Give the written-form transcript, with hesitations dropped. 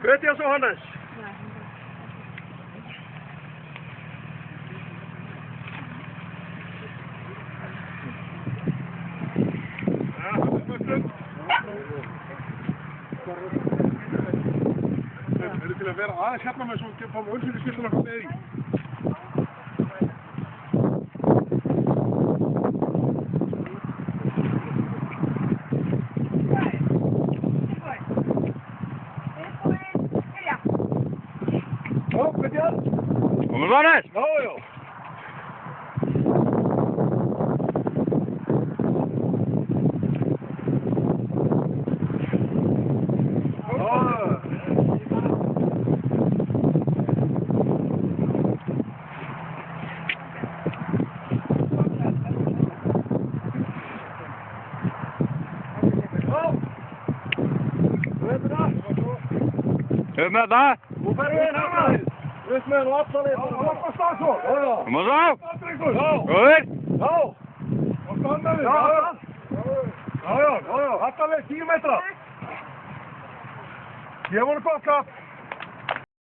Gretjas och Hannes. Er til að vera aðeins hérna með svo fá við ölsýðiskiltuna frá með í. Gretjas. Kommer du Hannes? Ja, ja. Hur med det? Hoe ver ben je nou? Rust met een afstand in. Wat staat zo? Ja. Kom eens op. Ja. Goed. Ja. Wat kan dat? Ja. Ja, ja. Hatta 10 meter. Hier wordt een kop.